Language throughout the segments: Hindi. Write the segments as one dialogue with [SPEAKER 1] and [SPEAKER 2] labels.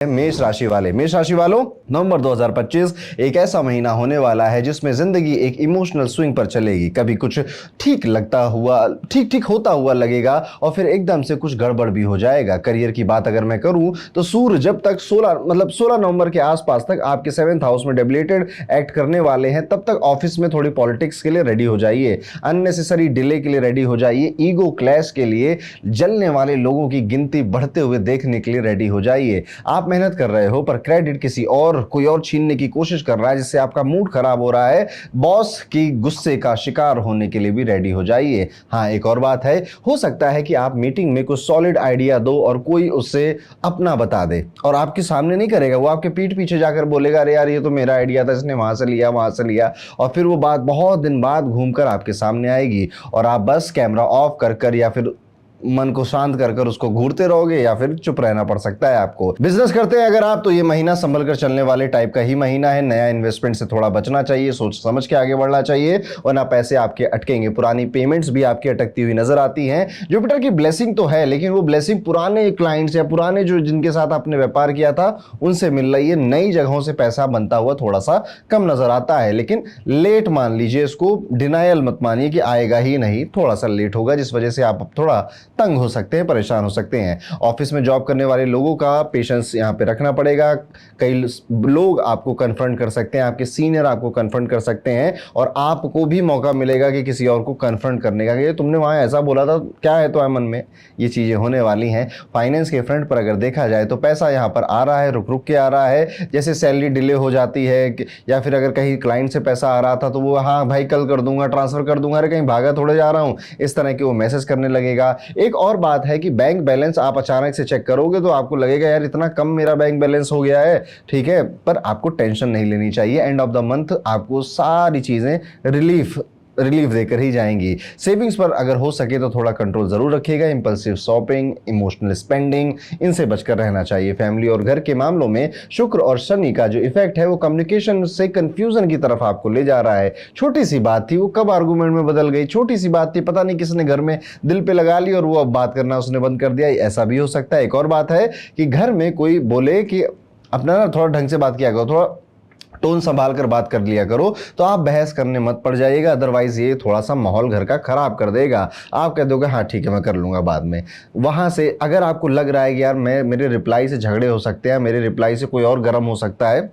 [SPEAKER 1] मेष राशि वालों, नवंबर 2025 एक ऐसा महीना होने वाला है जिसमें जिंदगी एक इमोशनल स्विंग पर चलेगी। कभी कुछ ठीक होता हुआ लगेगा और फिर एकदम से कुछ गड़बड़ भी हो जाएगा। करियर की बात अगर मैं करूं तो सूर्य जब तक 16 नवंबर के आसपास तक आपके 7th हाउस में डेबिलेटेड एक्ट करने वाले हैं, तब तक ऑफिस में थोड़ी पॉलिटिक्स के लिए रेडी हो जाइए, अननेसेसरी डिले के लिए रेडी हो जाइए, ईगो क्लैश के लिए जलने वाले लोगों की गिनती बढ़ते हुए देखने के लिए रेडी हो जाइए। आप मेहनत कर रहे हो पर क्रेडिट कोई और छीनने की कोशिश कर रहा है, जिससे आपका मूड खराब हो रहा है। बॉस की गुस्से का शिकार होने के लिए भी रेडी हो जाइए। हाँ, एक और बात है, हो सकता है कि आप मीटिंग में कुछ सॉलिड आइडिया दो और कोई उससे अपना बता दे और आपके सामने नहीं करेगा, वो आपके पीठ पीछे जाकर बोलेगा, अरे यार ये तो मेरा आइडिया था, इसने वहां से लिया और फिर वो बात बहुत दिन बाद घूमकर आपके सामने आएगी और आप बस कैमरा ऑफ कर या फिर मन को शांत कर उसको घूरते रहोगे या फिर चुप रहना पड़ सकता है आपको। बिजनेस करते हैं अगर आप, तो ये महीना संभल कर चलने वाले टाइप का ही महीना है। नया इन्वेस्टमेंट से थोड़ा बचना चाहिए, सोच समझ के आगे बढ़ना चाहिए वरना पैसे आपके अटकेंगे। पुरानी पेमेंट्स भी आपकी अटकती हुई नजर आती हैं। जुपिटर की ब्लेसिंग तो है, लेकिन वो ब्लेसिंग पुराने क्लाइंट्स या पुराने जो जिनके साथ आपने व्यापार किया था उनसे मिल रही है। नई जगहों से पैसा बनता हुआ थोड़ा सा कम नजर आता है, लेकिन लेट मान लीजिए इसको, डिनायल मत मानिए कि आएगा ही नहीं, थोड़ा सा लेट होगा, जिस वजह से आप थोड़ा तंग हो सकते हैं, परेशान हो सकते हैं। ऑफिस में जॉब करने वाले लोगों का पेशेंस यहां पे रखना पड़ेगा। कई लोग आपको कन्फ्रंट कर सकते हैं, आपके सीनियर आपको कन्फ्रंट कर सकते हैं और आपको भी मौका मिलेगा कि किसी और को कन्फ्रंट करने का, कि तुमने वहां ऐसा बोला था, क्या है तो मन में, ये चीजें होने वाली हैं। फाइनेंस के फ्रंट पर अगर देखा जाए तो पैसा यहां पर आ रहा है, रुक रुक के आ रहा है, जैसे सैलरी डिले हो जाती है या फिर अगर कहीं क्लाइंट से पैसा आ रहा था तो वो हाँ भाई कल कर दूंगा, ट्रांसफर कर दूंगा, अरे कहीं भागा थोड़े जा रहा हूं, इस तरह के वो मैसेज करने लगेगा। एक और बात है कि बैंक बैलेंस आप अचानक से चेक करोगे तो आपको लगेगा यार इतना कम मेरा बैंक बैलेंस हो गया है, ठीक है, पर आपको टेंशन नहीं लेनी चाहिए। एंड ऑफ द मंथ आपको सारी चीजें रिलीफ देकर ही जाएंगी। सेविंग्स पर अगर हो सके तो थोड़ा कंट्रोल जरूर रखिएगा। इंपल्सिव शॉपिंग, इमोशनल स्पेंडिंग, इनसे बचकर रहना चाहिए। फैमिली और घर के मामलों में शुक्र और शनि का जो इफेक्ट है वो कम्युनिकेशन से कंफ्यूजन की तरफ आपको ले जा रहा है। छोटी सी बात थी वो कब आर्गुमेंट में बदल गई, छोटी सी बात थी, पता नहीं किसने घर में दिल पे लगा ली और वो अब बात करना उसने बंद कर दिया, ऐसा भी हो सकता है। एक और बात है कि घर में कोई बोले कि अपना ना थोड़ा ढंग से बात किया करो, थोड़ा टोन संभाल कर बात कर लिया करो, तो आप बहस करने मत पड़ जाइएगा, अदरवाइज ये थोड़ा सा माहौल घर का खराब कर देगा। आप कह दोगे हाँ ठीक है मैं कर लूंगा बाद में। वहां से अगर आपको लग रहा है कि यार मेरे रिप्लाई से झगड़े हो सकते हैं, मेरे रिप्लाई से कोई और गर्म हो सकता है,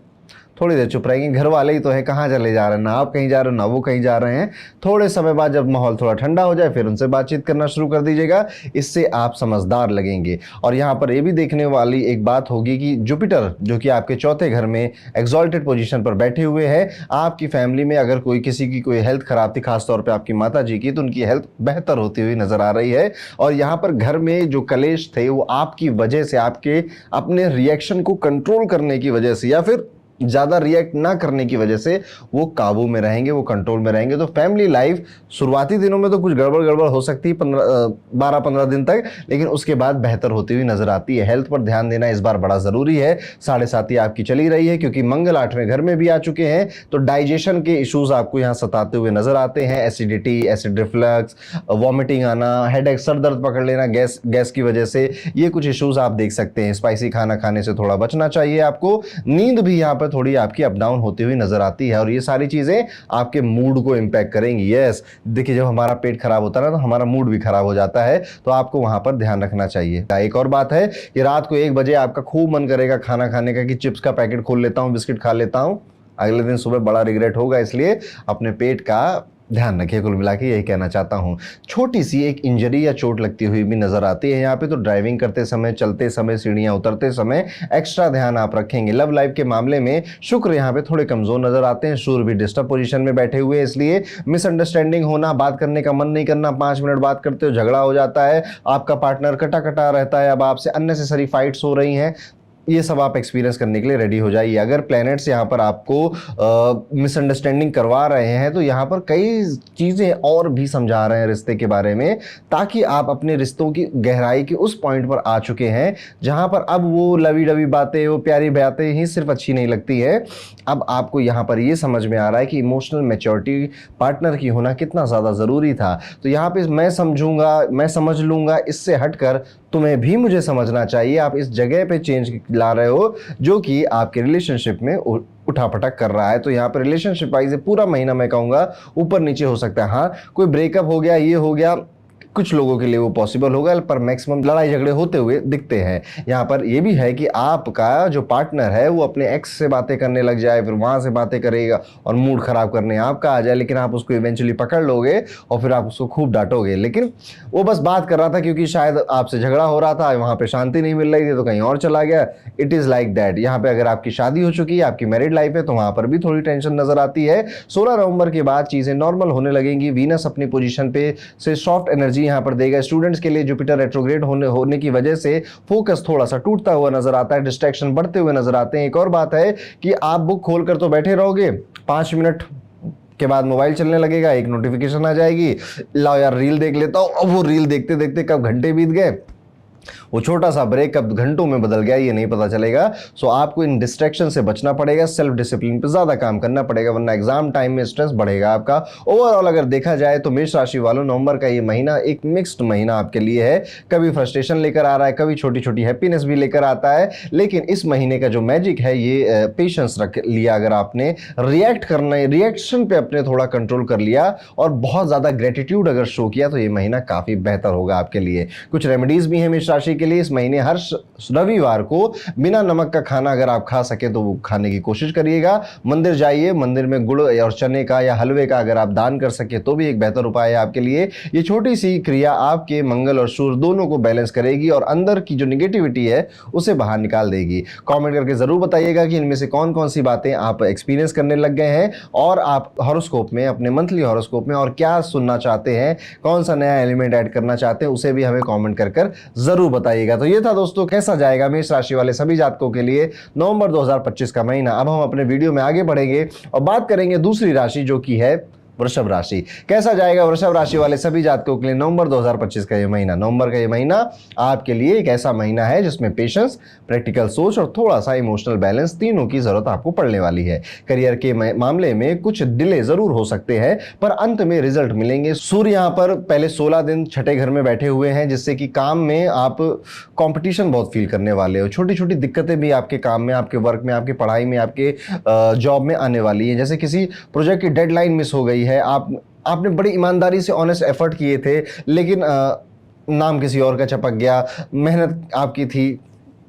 [SPEAKER 1] थोड़ी देर चुप रहेंगे, घर वाले ही तो है, कहाँ चले जा रहे हैं, ना आप कहीं जा रहे हो ना वो कहीं जा रहे हैं। थोड़े समय बाद जब माहौल थोड़ा ठंडा हो जाए फिर उनसे बातचीत करना शुरू कर दीजिएगा, इससे आप समझदार लगेंगे। और यहाँ पर ये भी देखने वाली एक बात होगी कि जुपिटर जो कि आपके चौथे घर में एक्सॉल्टेड पोजीशन पर बैठे हुए हैं, आपकी फैमिली में अगर किसी की कोई हेल्थ खराब थी, खासतौर पर आपकी माता जी की, तो उनकी हेल्थ बेहतर होती हुई नजर आ रही है। और यहाँ पर घर में जो कलेश थे वो आपकी वजह से, आपके अपने रिएक्शन को कंट्रोल करने की वजह से या फिर ज्यादा रिएक्ट ना करने की वजह से वो काबू में रहेंगे, वो कंट्रोल में रहेंगे। तो फैमिली लाइफ शुरुआती दिनों में तो कुछ गड़बड़ हो सकती है 12-15 दिन तक, लेकिन उसके बाद बेहतर होती हुई नजर आती है। हेल्थ पर ध्यान देना इस बार बड़ा जरूरी है। 7.5 आपकी चली रही है क्योंकि मंगल 8वें घर में भी आ चुके हैं, तो डाइजेशन के इश्यूज आपको यहाँ सताते हुए नजर आते हैं। एसिडिटी, एसिड रिफ्लक्स, वॉमिटिंग आना, हेडेक, सर दर्द पकड़ लेना गैस की वजह से, ये कुछ इश्यूज आप देख सकते हैं। स्पाइसी खाना खाने से थोड़ा बचना चाहिए आपको। नींद भी यहाँ पर थोड़ी आपकी अप डाउन होती हुई नजर आती है और ये सारी चीजें आपके मूड को इंपैक्ट करेंगी। यस, देखिए जब हमारा पेट खराब होता है ना तो हमारा मूड भी खराब हो जाता है, तो आपको वहां पर ध्यान रखना चाहिए। एक और बात है कि रात को 1 बजे आपका खूब मन करेगा खाना खाने का कि चिप्स का पैकेट खोल लेता हूं, बिस्किट खा लेता हूं, अगले दिन सुबह बड़ा रिग्रेट होगा। इसलिए अपने पेट का ध्यान रखिए। कुल मिला के यही कहना चाहता हूं। छोटी सी एक इंजरी या चोट लगती हुई भी नजर आती है यहाँ पे, तो ड्राइविंग करते समय, चलते समय, सीढ़ियां उतरते समय एक्स्ट्रा ध्यान आप रखेंगे। लव लाइफ के मामले में शुक्र यहाँ पे थोड़े कमजोर नजर आते हैं, सूर्य भी डिस्टर्ब पोजीशन में बैठे हुए, इसलिए मिसअंडरस्टैंडिंग होना, बात करने का मन नहीं करना, 5 मिनट बात करते हो झगड़ा हो जाता है, आपका पार्टनर कटा रहता है, अब आपसे अननेसेसरी फाइट्स हो रही हैं, ये सब आप एक्सपीरियंस करने के लिए रेडी हो जाइए। अगर प्लैनेट्स यहाँ पर आपको मिसअंडरस्टैंडिंग करवा रहे हैं तो यहाँ पर कई चीज़ें और भी समझा रहे हैं रिश्ते के बारे में, ताकि आप अपने रिश्तों की गहराई के उस पॉइंट पर आ चुके हैं जहाँ पर अब वो लवी डवी बातें, वो प्यारी बातें ही सिर्फ अच्छी नहीं लगती है। अब आपको यहाँ पर ये समझ में आ रहा है कि इमोशनल मैच्योरिटी पार्टनर की होना कितना ज़्यादा ज़रूरी था। तो यहाँ पे मैं समझ लूँगा, इससे हटकर तुम्हें भी मुझे समझना चाहिए। आप इस जगह पे चेंज ला रहे हो जो कि आपके रिलेशनशिप में उठापटक कर रहा है। तो यहाँ पर रिलेशनशिप वाइज पूरा महीना मैं कहूँगा ऊपर नीचे हो सकता है। हाँ, कोई ब्रेकअप हो गया, ये हो गया, कुछ लोगों के लिए वो पॉसिबल होगा, पर मैक्सिमम लड़ाई झगड़े होते हुए दिखते हैं। यहाँ पर ये भी है कि आपका जो पार्टनर है वो अपने एक्स से बातें करने लग जाए, फिर वहां से बातें करेगा और मूड खराब करने आपका आ जाए, लेकिन आप उसको इवेंचुअली पकड़ लोगे और फिर आप उसको खूब डांटोगे। लेकिन वो बस बात कर रहा था क्योंकि शायद आपसे झगड़ा हो रहा था, वहां पे शांति नहीं मिल रही थी तो कहीं और चला गया। It is like that. यहाँ पे अगर आपकी शादी हो चुकी है, आपकी मैरिड लाइफ है, तो वहां पर भी थोड़ी टेंशन नजर आती है। 16 नवंबर के बाद चीजें नॉर्मल होने लगेंगी। वीनस अपनी पोजीशन पे से सॉफ्ट एनर्जी यहाँ पर देगा। स्टूडेंट्स के लिए जुपिटर रेट्रोग्रेड होने की वजह से फोकस थोड़ा सा टूटता हुआ नजर आता है, डिस्ट्रैक्शन बढ़ते हुए नजर आते हैं। एक और बात है कि आप बुक खोलकर तो बैठे रहोगे, 5 मिनट के बाद मोबाइल चलने लगेगा, एक नोटिफिकेशन आ जाएगी, लाओ यार रील देख लेता हूं। अब वो रील देखते देखते कब घंटे बीत गए, वो छोटा सा ब्रेक कब घंटों में बदल गया ये नहीं पता चलेगा। सो आपको इन डिस्ट्रैक्शन से बचना पड़ेगा, सेल्फ डिसिप्लिन पे ज्यादा काम करना पड़ेगा, वरना एग्जाम टाइम में स्ट्रेस बढ़ेगा आपका। ओवरऑल अगर देखा जाए तो मेष राशि वालों, नवंबर का ये महीना एक मिक्स्ड महीना आपके लिए है। कभी फ्रस्ट्रेशन लेकर आ रहा है, कभी छोटी छोटी हैप्पीनेस भी लेकर आता है, लेकिन इस महीने का जो मैजिक है ये पेशेंस रख लिया। अगर आपने रिएक्ट करना है, रिएक्शन पे अपने थोड़ा कंट्रोल कर लिया और बहुत ज्यादा ग्रेटिट्यूड अगर शो किया तो ये महीना काफी बेहतर होगा आपके लिए। कुछ रेमेडीज भी है मेष राशि के लिए इस महीने। हर रविवार को बिना नमक का खाना अगर आप खा सके तो वो खाने की कोशिश करिएगा। मंदिर जाइए, मंदिर में गुड़ और चने का या हलवे का अगर आप दान कर सके तो भी एक बेहतर उपाय है आपके लिए। ये छोटी सी क्रिया आपके मंगल और सूर्य दोनों को बैलेंस करेगी और अंदर की जो निगेटिविटी है उसे बाहर निकाल देगी। कमेंट करके जरूर बताइएगा कि इनमें से कौन कौन सी बातें आप एक्सपीरियंस करने लग गए हैं और आप हॉरोस्कोप में, अपने मंथली हॉरोस्कोप में और क्या सुनना चाहते हैं, कौन सा नया एलिमेंट ऐड करना चाहते हैं, उसे भी हमें कमेंट कर जरूर बताइएगा। तो ये था दोस्तों, कैसा जाएगा मेष राशि वाले सभी जातकों के लिए नवंबर 2025 का महीना। अब हम अपने वीडियो में आगे बढ़ेंगे और बात करेंगे दूसरी राशि जो कि है वृषभ राशि। कैसा जाएगा वृषभ राशि वाले सभी जातकों के लिए नवंबर 2025 का ये महीना। नवंबर का ये महीना आपके लिए एक ऐसा महीना है जिसमें पेशेंस, प्रैक्टिकल सोच और थोड़ा सा इमोशनल बैलेंस तीनों की जरूरत आपको पड़ने वाली है। करियर के मामले में कुछ डिले जरूर हो सकते हैं पर अंत में रिजल्ट मिलेंगे। सूर्य यहाँ पर पहले 16 दिन छठे घर में बैठे हुए हैं, जिससे कि काम में आप कॉम्पिटिशन बहुत फील करने वाले हो। छोटी छोटी दिक्कतें भी आपके काम में, आपके वर्क में, आपकी पढ़ाई में, आपके जॉब में आने वाली है। जैसे किसी प्रोजेक्ट की डेडलाइन मिस हो गई है, आपने बड़ी ईमानदारी से ऑनेस्ट एफर्ट किए थे, लेकिन नाम किसी और का छपक गया, मेहनत आपकी थी,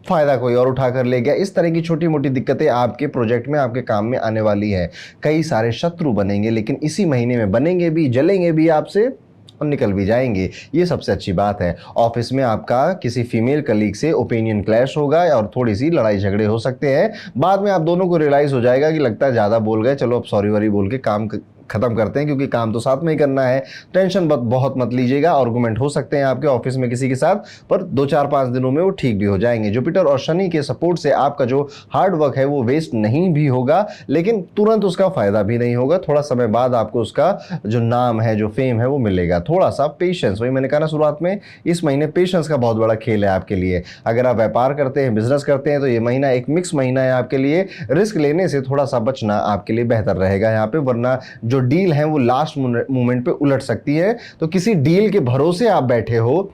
[SPEAKER 1] फायदा कोई और उठा कर ले गया। इस तरह की छोटी मोटी दिक्कतें आपके प्रोजेक्ट में, आपके काम में आने वाली है। कई सारे शत्रु बनेंगे, लेकिन इसी महीने में बनेंगे भी, जलेंगे भी आपसे और निकल भी जाएंगे। ये सबसे अच्छी बात है। ऑफिस में आपका किसी फीमेल कलीग से ओपिनियन क्लैश होगा और थोड़ी सी लड़ाई झगड़े हो सकते हैं। बाद में आप दोनों को रियलाइज हो जाएगा कि लगता है ज़्यादा बोल गए, चलो अब सॉरी वॉरी बोल के काम खत्म करते हैं, क्योंकि काम तो साथ में ही करना है। टेंशन बहुत मत लीजिएगा। आर्गुमेंट हो सकते हैं आपके ऑफिस में किसी के साथ, पर 2-4-5 दिनों में वो ठीक भी हो जाएंगे। जुपिटर और शनि के सपोर्ट से आपका जो हार्ड वर्क है वो वेस्ट नहीं भी होगा, लेकिन तुरंत उसका फायदा भी नहीं होगा। थोड़ा समय बाद आपको उसका जो नाम है, जो फेम है वो मिलेगा। थोड़ा सा पेशेंस, वही मैंने कहा ना शुरुआत में, इस महीने पेशेंस का बहुत बड़ा खेल है आपके लिए। अगर आप व्यापार करते हैं, बिजनेस करते हैं, तो ये महीना एक मिक्स महीना है आपके लिए। रिस्क लेने से थोड़ा सा बचना आपके लिए बेहतर रहेगा यहाँ पे, वरना जो डील है वो लास्ट मोमेंट पे उलट सकती है। तो किसी डील के भरोसे आप बैठे हो,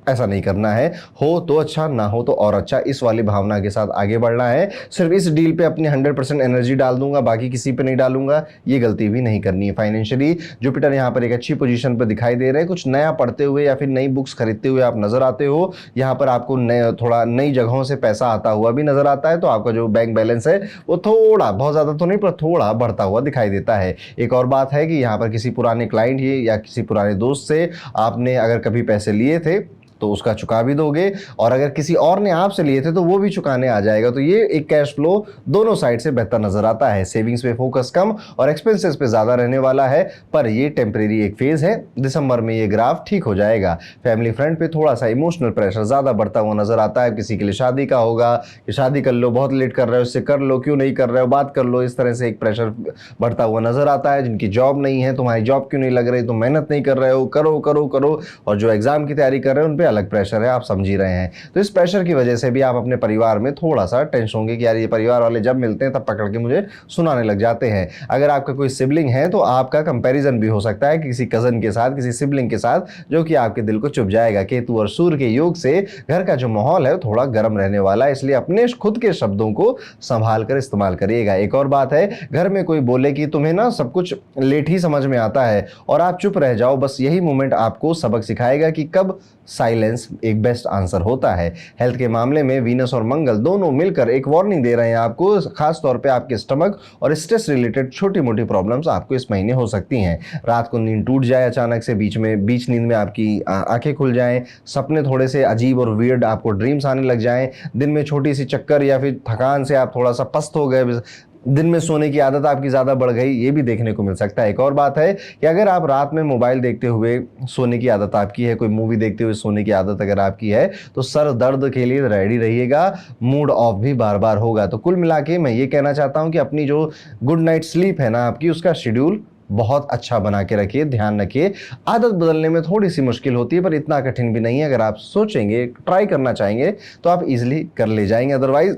[SPEAKER 1] ऐसा नहीं करना है। हो तो अच्छा, ना हो तो और अच्छा, इस वाली भावना के साथ आगे बढ़ना है। सिर्फ इस डील पे अपनी 100% एनर्जी डाल दूंगा, बाकी किसी पे नहीं डालूंगा, ये गलती भी नहीं करनी है। फाइनेंशियली जुपिटर यहाँ पर एक अच्छी पोजीशन पर दिखाई दे रहे हैं। कुछ नया पढ़ते हुए या फिर नई बुक्स खरीदते हुए आप नजर आते हो। यहाँ पर आपको थोड़ा नई जगहों से पैसा आता हुआ भी नजर आता है। तो आपका जो बैंक बैलेंस है वो थोड़ा, बहुत ज्यादा तो नहीं पर थोड़ा बढ़ता हुआ दिखाई देता है। एक और बात है कि यहाँ पर किसी पुराने क्लाइंट या किसी पुराने दोस्त से आपने अगर कभी पैसे लिए थे तो उसका चुका भी दोगे, और अगर किसी और ने आपसे लिए थे तो वो भी चुकाने आ जाएगा। तो ये एक कैश फ्लो दोनों साइड से बेहतर नजर आता है। सेविंग्स पे फोकस कम और एक्सपेंसेस पे ज्यादा रहने वाला है, पर ये टेम्परेरी एक फेज है। दिसंबर में ये ग्राफ ठीक हो जाएगा। फैमिली फ्रंट पे थोड़ा सा इमोशनल प्रेशर ज्यादा बढ़ता हुआ नजर आता है। किसी के लिए शादी का होगा कि शादी कर लो, बहुत लेट कर रहे हो, इससे कर लो, क्यों नहीं कर रहे हो, बात कर लो, इस तरह से एक प्रेशर बढ़ता हुआ नजर आता है। जिनकी जॉब नहीं है, तुम्हारी जॉब क्यों नहीं लग रही, तुम मेहनत नहीं कर रहे हो, करो करो करो, और जो एग्जाम की तैयारी कर रहे हो उन पे अलग प्रेशर है, आप समझ ही रहे हैं। तो इस प्रेशर की वजह से भी आप अपने परिवार में थोड़ा सा टेंशन होंगे कि यार ये परिवार वाले जब मिलते हैं तब पकड़ के मुझे सुनाने लग जाते हैं। अगर आपका कोई सिबलिंग है तो आपका कंपैरिजन भी हो सकता है किसी कजन के साथ, किसी सिबलिंग के साथ, जो कि आपके दिल को चुभ जाएगा। केतु और सूर्य के योग से घर का जो माहौल है थोड़ा गर्म रहने वाला है, इसलिए अपने खुद के शब्दों को संभाल कर इस्तेमाल करिएगा। एक और बात है, घर में कोई बोले कि तुम्हें ना सब कुछ लेट ही समझ में आता है और आप चुप रह जाओ, बस यही मोमेंट आपको सबक सिखाएगा कि कब साइलेंस एक बेस्ट आंसर होता है। हेल्थ के मामले में वीनस और मंगल दोनों मिलकर एक वार्निंग दे रहे हैं आपको, खास तौर पे आपके स्टमक और स्ट्रेस रिलेटेड छोटी मोटी प्रॉब्लम्स आपको इस महीने हो सकती हैं। रात को नींद टूट जाए अचानक से, बीच नींद में आपकी आंखें खुल जाएं, सपने थोड़े से अजीब और वियर्ड आपको ड्रीम्स आने लग जाएं, दिन में छोटी सी चक्कर या फिर थकान से आप थोड़ा सा पस्त हो गए, दिन में सोने की आदत आपकी ज़्यादा बढ़ गई, ये भी देखने को मिल सकता है। एक और बात है कि अगर आप रात में मोबाइल देखते हुए सोने की आदत आपकी है, कोई मूवी देखते हुए सोने की आदत अगर आपकी है, तो सर दर्द के लिए रेडी रहिएगा, मूड ऑफ भी बार बार होगा। तो कुल मिला के मैं ये कहना चाहता हूँ कि अपनी जो गुड नाइट स्लीप है ना आपकी, उसका शेड्यूल बहुत अच्छा बना के रखिए, ध्यान रखिए। आदत बदलने में थोड़ी सी मुश्किल होती है पर इतना कठिन भी नहीं है। अगर आप सोचेंगे, ट्राई करना चाहेंगे तो आप इजीली कर ले जाएंगे। अदरवाइज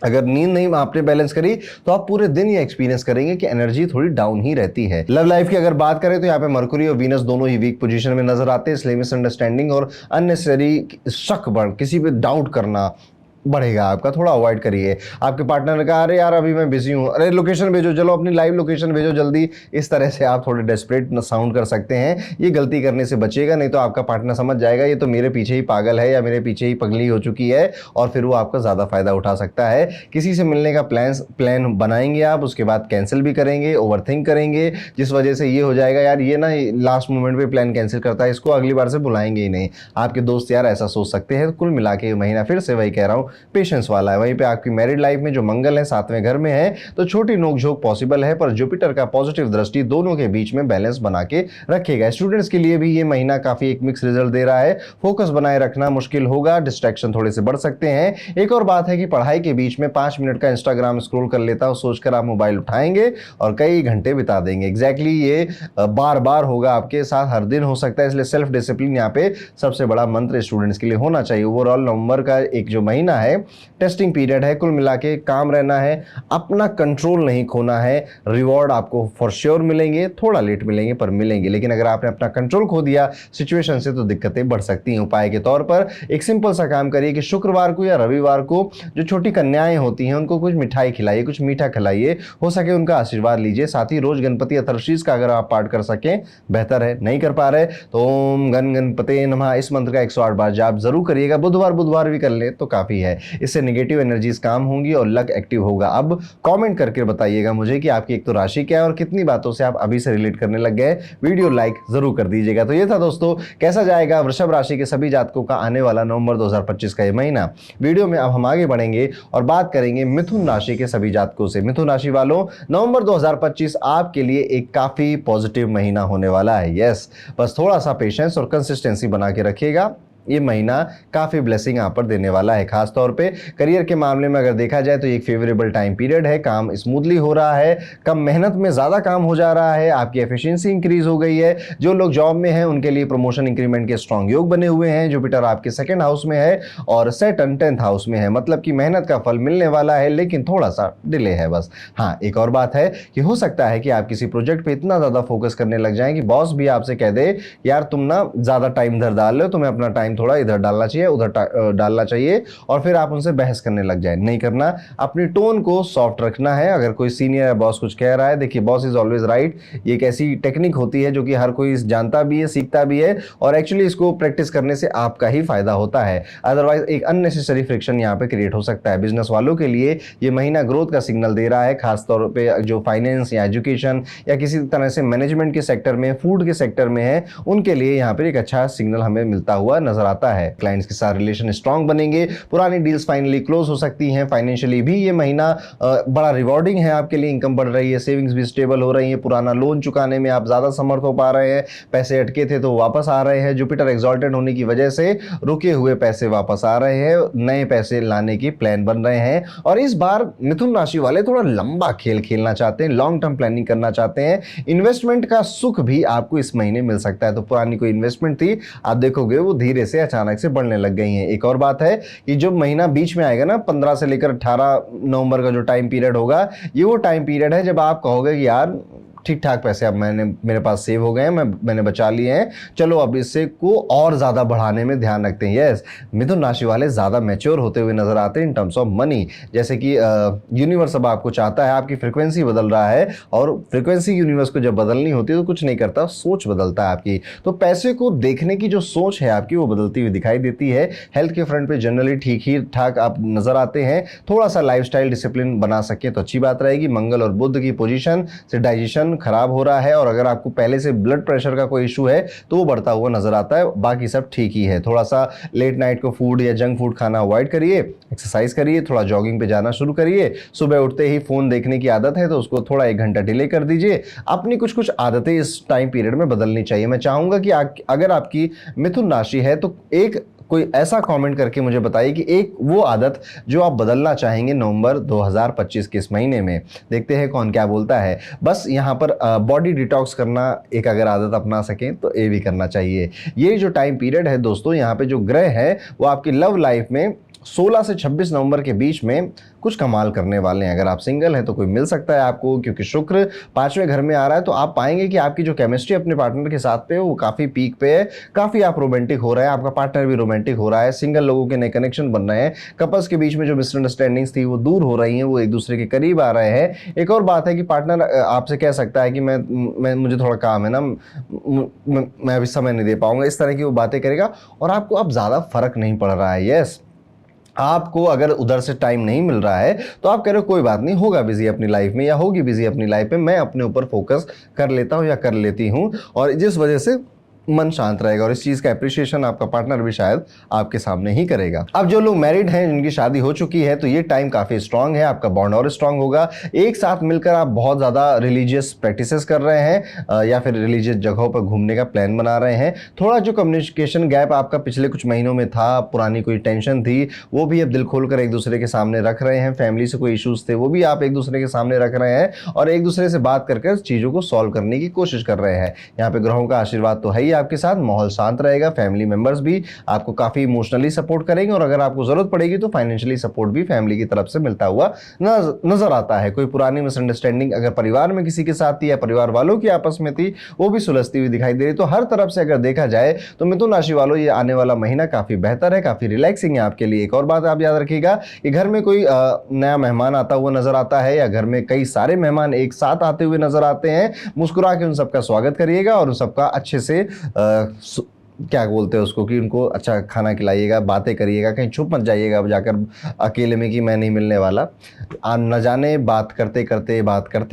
[SPEAKER 1] अगर नींद नहीं आपने बैलेंस करी तो आप पूरे दिन ये एक्सपीरियंस करेंगे कि एनर्जी थोड़ी डाउन ही रहती है। लव लाइफ की अगर बात करें तो यहाँ पे मरकुरी और वीनस दोनों ही वीक पोजीशन में नजर आते हैं, इसलिए मिसअंडरस्टैंडिंग और अननेसेसरी शक बढ़, किसी पे डाउट करना बढ़ेगा आपका, थोड़ा अवॉइड करिए। आपके पार्टनर ने कहा अरे यार अभी मैं बिजी हूँ, अरे लोकेशन भेजो, चलो अपनी लाइव लोकेशन भेजो जल्दी, इस तरह से आप थोड़े डेस्परेट साउंड कर सकते हैं। ये गलती करने से बचिएगा, नहीं तो आपका पार्टनर समझ जाएगा ये तो मेरे पीछे ही पागल है या मेरे पीछे ही पगली हो चुकी है, और फिर वो आपका ज़्यादा फायदा उठा सकता है। किसी से मिलने का प्लान बनाएंगे आप, उसके बाद कैंसिल भी करेंगे, ओवरथिंक करेंगे, जिस वजह से ये हो जाएगा यार ये ना लास्ट मोमेंट पे प्लान कैंसिल करता है, इसको अगली बार से बुलाएंगे ही नहीं। आपके दोस्त यार ऐसा सोच सकते हैं। कुल मिला के महीना फिर से वही कह रहा हूँ, पेशेंस वाला है। वहीं पे आपकी मैरिड लाइफ में जो मंगल है 7वें घर में है, तो छोटी नोकझोंक पॉसिबल है, पर जुपिटर का पॉजिटिव दृष्टि दोनों के बीच में बैलेंस बना के रखेगा। स्टूडेंट्स के लिए भी ये महीना काफी एक मिक्स रिजल्ट दे रहा है, फोकस बनाए रखना मुश्किल होगा, डिस्ट्रैक्शन थोड़े से बढ़ सकते हैं। एक और बात है कि पढ़ाई के बीच में 5 मिनट का इंस्टाग्राम स्क्रॉल कर लेता हूं सोचकर आप मोबाइल उठाएंगे और कई घंटे बिता देंगे। एग्जैक्टली ये बार बार होगा आपके साथ, हर दिन हो सकता है, इसलिए सेल्फ डिसिप्लिन यहाँ पे सबसे बड़ा मंत्र स्टूडेंट्स के लिए होना चाहिए। ओवरऑल नवंबर का एक जो महीना है टेस्टिंग पीरियड है, कुल मिला के काम रहना है, अपना कंट्रोल नहीं खोना है। रिवॉर्ड आपको फॉर श्योर मिलेंगे, थोड़ा लेट मिलेंगे पर मिलेंगे, लेकिन अगर आपने अपना कंट्रोल खो दिया सिचुएशन से तो दिक्कतें बढ़ सकती हैं। उपाय के तौर पर एक सिंपल सा काम करिए कि शुक्रवार को या रविवार को जो छोटी कन्याएं होती हैं उनको कुछ मिठाई खिलाइए, कुछ मीठा खिलाइए, हो सके उनका आशीर्वाद लीजिए। साथ ही रोज गणपति अथर्वशीष का अगर आप पाठ कर सकें बेहतर है, नहीं कर पा रहे तो ओम गण गणपते नमः इस मंत्र का 108 बार जाप जरूर करिएगा। बुधवार भी कर ले तो काफी है, इससे नेगेटिव एनर्जीज काम होंगी और लक एक्टिव होगा। अब कमेंट करके बताइएगा मुझे कि आपकी एक तो राशि क्या है और कितनी बातों से आप अभी से रिलेट करने लग गए। वीडियो लाइक जरूर कर दीजिएगा। तो ये था दोस्तों, कैसा जाएगा वृषभ राशि के सभी जातकों का आने वाला नवंबर 2025 का ये महीना। वीडियो में अब हम आगे बढ़ेंगे और बात करेंगे मिथुन राशि के सभी जातकों से। मिथुन राशि वालों, नवंबर 2025 आपके लिए एक काफी पॉजिटिव महीना होने वाला है। यस, बस थोड़ा सा पेशेंस और कंसिस्टेंसी बना के रखिएगा, ये महीना काफी ब्लेसिंग आप पर देने वाला है। खास तौर पे करियर के मामले में अगर देखा जाए तो एक फेवरेबल टाइम पीरियड है, काम स्मूथली हो रहा है, कम मेहनत में ज्यादा काम हो जा रहा है, आपकी एफिशिएंसी इंक्रीज हो गई है। जो लोग जॉब में हैं उनके लिए प्रमोशन इंक्रीमेंट के स्ट्रॉन्ग योग बने हुए हैं। जुपिटर आपके 2nd हाउस में है और सैटर्न 10th हाउस में है, मतलब कि मेहनत का फल मिलने वाला है, लेकिन थोड़ा सा डिले है बस। हाँ, एक और बात है कि हो सकता है कि आप किसी प्रोजेक्ट पे इतना ज्यादा फोकस करने लग जाएं कि बॉस भी आपसे कह दे यार तुम ना ज्यादा टाइम इधर डाल रहे हो, तुम्हें अपना टाइम थोड़ा इधर डालना चाहिए, उधर डालना चाहिए, और फिर आप उनसे बहस करने लग जाए। नहीं करना, अपनी टोन को सॉफ्ट रखना है। अगर कोई सीनियर या बॉस कुछ कह रहा है, देखिए बॉस इज ऑलवेज राइट, ये एक ऐसी टेक्निक होती है जो कि हर कोई जानता भी है, सीखता भी है, और एक्चुअली इसको प्रैक्टिस करने से आपका ही फायदा होता है। अदरवाइज एक अननेसेसरी फ्रिक्शन यहाँ पे क्रिएट हो सकता है। बिजनेस वालों के लिए ये महीना ग्रोथ का सिग्नल दे रहा है, खासतौर पर जो फाइनेंस या एजुकेशन या किसी तरह से मैनेजमेंट के सेक्टर में, फूड के सेक्टर में है, उनके लिए यहाँ पर एक अच्छा सिग्नल हमें मिलता हुआ नजर आता है। क्लाइंट्स के साथ रिलेशन स्ट्रांग बनेंगे, पुरानी डील्स फाइनली क्लोज हो सकती हैं। फाइनेंशियली भी ये महीना बड़ा रिवॉर्डिंग है आपके लिए, इनकम बढ़ रही है, सेविंग्स भी स्टेबल हो रही है, पुराना लोन चुकाने में आप ज्यादा समर्थ हो पा रहे हैं, पैसे अटके थे तो वापस आ रहे हैं। जुपिटर एक्सॉल्टेड होने की वजह से रुके हुए पैसे वापस आ रहे हैं, नए पैसे लाने की प्लान बन रहे हैं। और इस बार मिथुन राशि वाले थोड़ा लंबा खेल खेलना चाहते हैं, लॉन्ग टर्म प्लानिंग करना चाहते हैं। इन्वेस्टमेंट का सुख भी आपको इस महीने मिल सकता है। तो पुरानी कोई इन्वेस्टमेंट थी, आप देखोगे वो धीरे से अचानक से बढ़ने लग गई हैं। एक और बात है कि जो महीना बीच में आएगा ना, 15 से लेकर 18 नवंबर का जो टाइम पीरियड होगा, ये वो टाइम पीरियड है जब आप कहोगे कि यार ठीक ठाक पैसे अब मेरे पास सेव हो गए हैं, मैंने बचा लिए हैं, चलो अब इससे को और ज़्यादा बढ़ाने में ध्यान रखते हैं। यस, मिथुन राशि वाले ज़्यादा मैच्योर होते हुए नजर आते हैं इन टर्म्स ऑफ मनी। जैसे कि यूनिवर्स अब आपको चाहता है, आपकी फ्रिक्वेंसी बदल रहा है, और फ्रिक्वेंसी यूनिवर्स को जब बदलनी होती है तो कुछ नहीं करता, सोच बदलता है आपकी। तो पैसे को देखने की जो सोच है आपकी वो बदलती हुई दिखाई देती है। हेल्थ के फ्रंट पे जनरली ठीक ही ठाक आप नजर आते हैं। थोड़ा सा लाइफस्टाइल डिसिप्लिन बना सके तो अच्छी बात रहेगी। मंगल और बुध की पोजीशन से डाइजेशन खराब हो रहा है, और अगर आपको पहले से ब्लड प्रेशर का कोई इशू है तो वो बढ़ता हुआ नजर आता है। बाकी सब ठीक ही है। थोड़ा सा लेट नाइट को फूड या जंक फूड खाना अवॉइड करिए, एक्सरसाइज करिए, थोड़ा जॉगिंग पे जाना शुरू करिए। सुबह उठते ही फोन देखने की आदत है तो उसको थोड़ा 1 घंटा डिले कर दीजिए। अपनी कुछ कुछ आदतें इस टाइम पीरियड में बदलनी चाहिए। मैं चाहूंगा कि अगर आपकी मिथुन राशि है तो एक कोई ऐसा कमेंट करके मुझे बताइए कि एक वो आदत जो आप बदलना चाहेंगे नवंबर 2025 के इस महीने में। देखते हैं कौन क्या बोलता है। बस यहाँ पर बॉडी डिटॉक्स करना एक अगर आदत अपना सकें तो ये भी करना चाहिए। ये जो टाइम पीरियड है दोस्तों, यहाँ पे जो ग्रह है वो आपकी लव लाइफ में 16 से 26 नवंबर के बीच में कुछ कमाल करने वाले हैं। अगर आप सिंगल हैं तो कोई मिल सकता है आपको, क्योंकि शुक्र 5वें घर में आ रहा है, तो आप पाएंगे कि आपकी जो केमिस्ट्री अपने पार्टनर के साथ पे वो काफ़ी पीक पे है, काफ़ी आप रोमांटिक हो रहे हैं, आपका पार्टनर भी रोमांटिक हो रहा है, सिंगल लोगों के नए कनेक्शन बन रहे हैं, कपल्स के बीच में जो मिसअंडरस्टैंडिंग्स थी वो दूर हो रही हैं, वो एक दूसरे के करीब आ रहे हैं। एक और बात है कि पार्टनर आपसे कह सकता है कि मैं मुझे थोड़ा काम है ना, मैं अभी समय नहीं दे पाऊंगा, इस तरह की वो बातें करेगा, और आपको अब ज़्यादा फर्क नहीं पड़ रहा है। यस, आपको अगर उधर से टाइम नहीं मिल रहा है तो आप कह रहे हो कोई बात नहीं, होगा बिजी अपनी लाइफ में या होगी बिजी अपनी लाइफ में, मैं अपने ऊपर फोकस कर लेता हूं या कर लेती हूं, और जिस वजह से मन शांत रहेगा, और इस चीज का एप्रिसिएशन आपका पार्टनर भी शायद आपके सामने ही करेगा। अब जो लोग मैरिड हैं, जिनकी शादी हो चुकी है, तो ये टाइम काफी स्ट्रांग है, आपका बॉन्ड और स्ट्रांग होगा। एक साथ मिलकर आप बहुत ज्यादा रिलीजियस प्रैक्टिसेस कर रहे हैं या फिर रिलीजियस जगहों पर घूमने का प्लान बना रहे हैं। थोड़ा जो कम्युनिकेशन गैप आपका पिछले कुछ महीनों में था, पुरानी कोई टेंशन थी, वो भी अब दिल खोलकर एक दूसरे के सामने रख रहे हैं। फैमिली से कोई इश्यूज थे वो भी आप एक दूसरे के सामने रख रहे हैं, और एक दूसरे से बात करके चीजों को सॉल्व करने की कोशिश कर रहे हैं। यहाँ पे ग्रहों का आशीर्वाद तो है ही आपके साथ, माहौल शांत रहेगा। फैमिली मेंबर्स भी आपको काफी इमोशनली सपोर्ट करेंगे, और अगर आपको जरूरत पड़ेगी तो फाइनेंशियली सपोर्ट भी फैमिली की तरफ से मिलता हुआ नजर आता है। कोई पुरानी मिसअंडरस्टैंडिंग अगर परिवार में किसी के साथ थी या परिवार वालों की आपस में थी, वो भी सुलझती हुई दिखाई दे रही। तो हर तरफ से अगर देखा जाए तो मिथुन राशि वालों, ये आने वाला महीना काफी बेहतर है, काफी रिलैक्सिंग है आपके लिए। एक और बात आप याद रखिएगा कि घर में कोई नया मेहमान आता हुआ नजर आता है, या घर में कई सारे मेहमान एक साथ आते हुए नजर आते हैं, मुस्कुरा के उन सबका स्वागत करिएगा, और उन सबका अच्छे से क्या बोलते हैं उसको, कि उनको अच्छा खाना खिलाइएगा, बातें करिएगा, कहीं छुप मत जाइएगा अब जाकर अकेले में कि मैं नहीं मिलने वाला। न जाने बात करते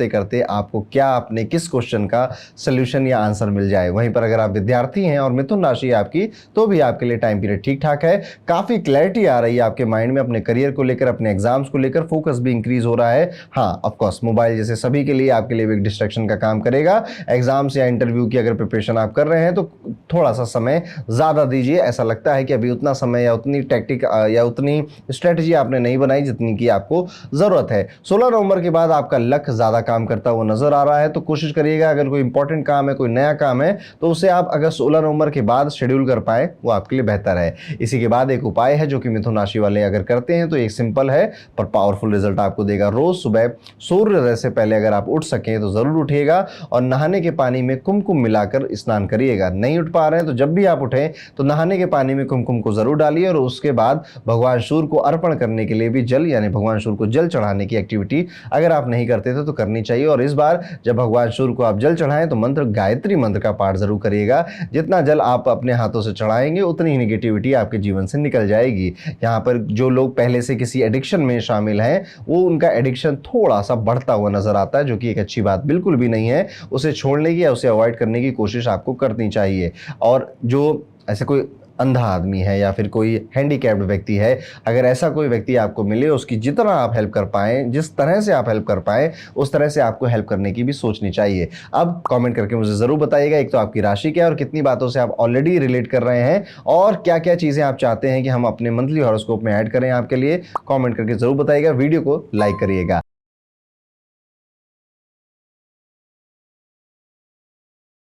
[SPEAKER 1] करते आपको क्या अपने किस क्वेश्चन का सोल्यूशन या आंसर मिल जाए। वहीं पर अगर आप विद्यार्थी हैं और मिथुन राशि है आपकी, तो भी आपके लिए टाइम पीरियड ठीक ठाक है। काफ़ी क्लैरिटी आ रही है आपके माइंड में, अपने करियर को लेकर, अपने एग्जाम्स को लेकर फोकस भी इंक्रीज हो रहा है। हाँ, ऑफकोर्स मोबाइल जैसे सभी के लिए आपके लिए एक डिस्ट्रैक्शन का काम करेगा। एग्जाम्स या इंटरव्यू की अगर प्रिपरेशन आप कर रहे हैं तो थोड़ा सा समय ज्यादा दीजिए। ऐसा लगता है कि अभी उतना समय या उतनी टैक्टिक या उतनी स्ट्रेटजी आपने नहीं बनाई जितनी की आपको जरूरत है। 16 नवंबर के बाद आपका लक ज्यादा काम करता हुआ नजर आ रहा है, तो कोशिश करिएगा अगर कोई इंपॉर्टेंट काम है, कोई नया काम है, तो उसे आप अगर 16 नवंबर के बाद शेड्यूल कर पाए वो आपके लिए बेहतर है। इसी के बाद एक उपाय है जो कि मिथुन राशि वाले अगर करते हैं तो एक सिंपल है पर पावरफुल रिजल्ट आपको देगा। रोज सुबह सूर्योदय से पहले अगर आप उठ सकें तो जरूर उठिएगा, और नहाने के पानी में कुमकुम मिलाकर स्नान करिएगा। नहीं उठ पा रहे हैं तो जब भी आप उठें तो नहाने के पानी में कुमकुम को जरूर डालिए, और उसके बाद भगवान सूर्य को अर्पण करने के लिए भी जल, यानी भगवान सूर्य को जल चढ़ाने की एक्टिविटी अगर आप नहीं करते थे तो करनी चाहिए। और इस बार जब भगवान सूर्य को आप जल चढ़ाएं तो मंत्र गायत्री मंत्र का पाठ जरूर करिएगा। जितना जल आप अपने हाथों से चढ़ाएंगे उतनी ही निगेटिविटी आपके जीवन से निकल जाएगी। यहाँ पर जो लोग पहले से किसी एडिक्शन में शामिल हैं, वो उनका एडिक्शन थोड़ा सा बढ़ता हुआ नजर आता है, जो कि एक अच्छी बात बिल्कुल भी नहीं है। उसे छोड़ने की या उसे अवॉइड करने की कोशिश आपको करनी चाहिए। और जो ऐसे कोई अंधा आदमी है या फिर कोई हैंडीकैप्ड व्यक्ति है, अगर ऐसा कोई व्यक्ति आपको मिले, उसकी जितना आप हेल्प कर पाएं, जिस तरह से आप हेल्प कर पाएं, उस तरह से आपको हेल्प करने की भी सोचनी चाहिए। अब कमेंट करके मुझे जरूर बताइएगा, एक तो आपकी राशि क्या है और कितनी बातों से आप ऑलरेडी रिलेट कर रहे हैं, और क्या क्या चीजें आप चाहते हैं कि हम अपने मंथली हॉरोस्कोप में ऐड करें आपके लिए। कमेंट करके जरूर बताइएगा, वीडियो को लाइक करिएगा।